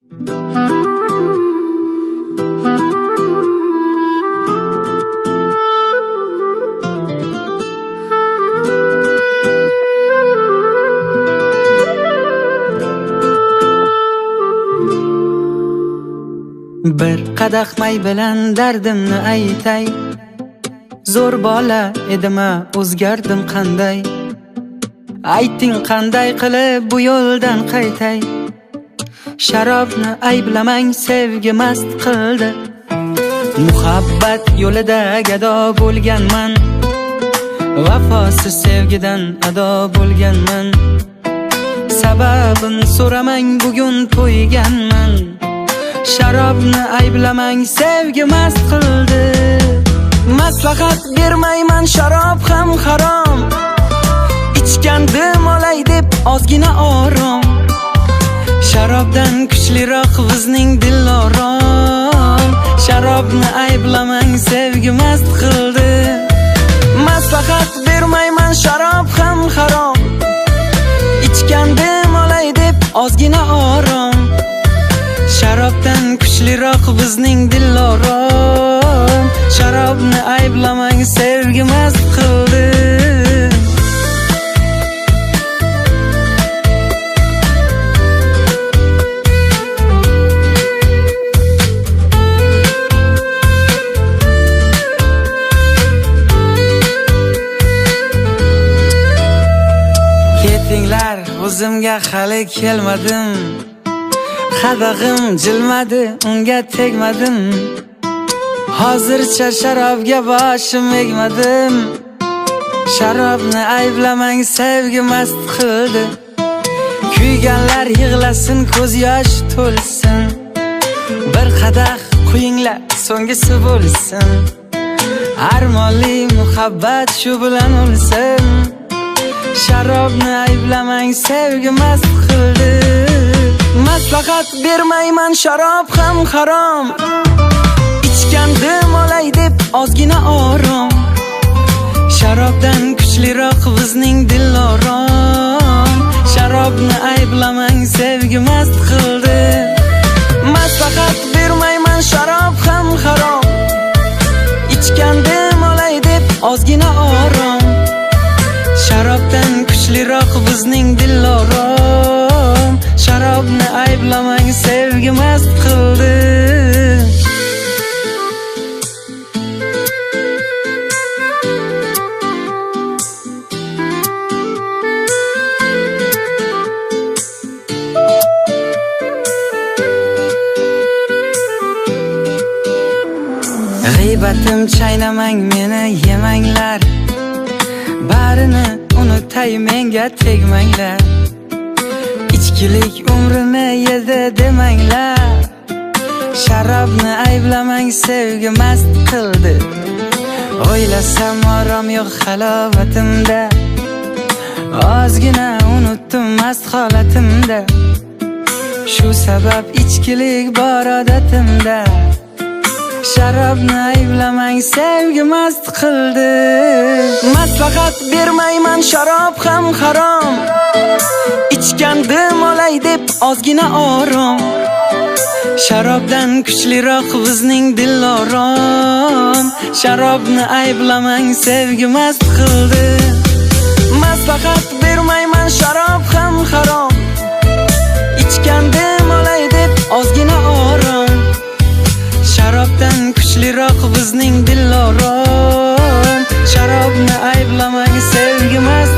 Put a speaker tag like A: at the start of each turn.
A: Bir qadah may bilan dardimni aytay. Zo'r bola edima, o'zgardim qanday? Ayting qanday qilib bu yo'ldan qaytay? Sharobni ayblamang, sevgi mast qildi. Muhabbat yo'lida gado bo'lganman, vafosiz sevgidan ado bo'lganman. Sababini so'ramang, bugun to'yganman. Sharobni ayblamang, sevgi mast qildi. Maslahat bermayman, sharob ham harom. Ichgandim olay deb ozgina orom. Sharobdan kuchliroq bizning dilorom. Sharobni ayblamang, sevgi mast qildi. Maslahat bermayman, sharob ham harom. Ichgandim olay deb ozgina orom. Sharobdan kuchliroq bizning dilorom. Sharobni ayblamang, sevgi mast qildi. Ketinglar, o'zimga hali kelmadim. Qadag'im jilmadi, unga tegmadim. Hozircha sharobga boshim egmadim. Sharobni ayblamang, sevgi mast qildi. Kuyganlar yig'lasin, ko'z yosh to'lsin. Bir qadah quyinglar, so'nggisi bo'lsin. Armonli muhabbat shu bilan o'lsin. Sharobni ayblamang, sevgi mast qildi. Maslahat bermayman, sharob ham harom. Ichgandim olay deb ozgina orom. Sharobdan kuchliroq bizning dilorom. Sharobni ayblamang, sevgi mast qildi. Maslahat bermayman, sharob ham harom. Ichgandim olay deb ozgina orom. Sharobdan kuchliroq bizning dilorom. Sharobni ayblamang, sevgi mast qildi. G'iybatim chaynamang, meni yemanglar. Barini unutay, menga tegmanglar. Ichkilik umrini yedi demanglar. Sharobni ayblamang, sevgi mast qildi. O'ylasam orom yo'q halovatimda. Ozgina unutdim mast holatimda. Shu sabab ichkilik bor odatimda. Sharobni ayblamang, sevgi mast qildi. Maslahat bermayman, sharob ham harom. Ichgandim olay deb ozgina orom. Sharobdan kuchliroq bizning dilorom. Sharobni ayblamang, sevgi mast qildi. Maslahat bermayman, sharob ham harom. Ichgandim olay deb ozgina orom. Sharobdan kuchliroq bizning dilorom. Sharobni ayblamang, sevgi mast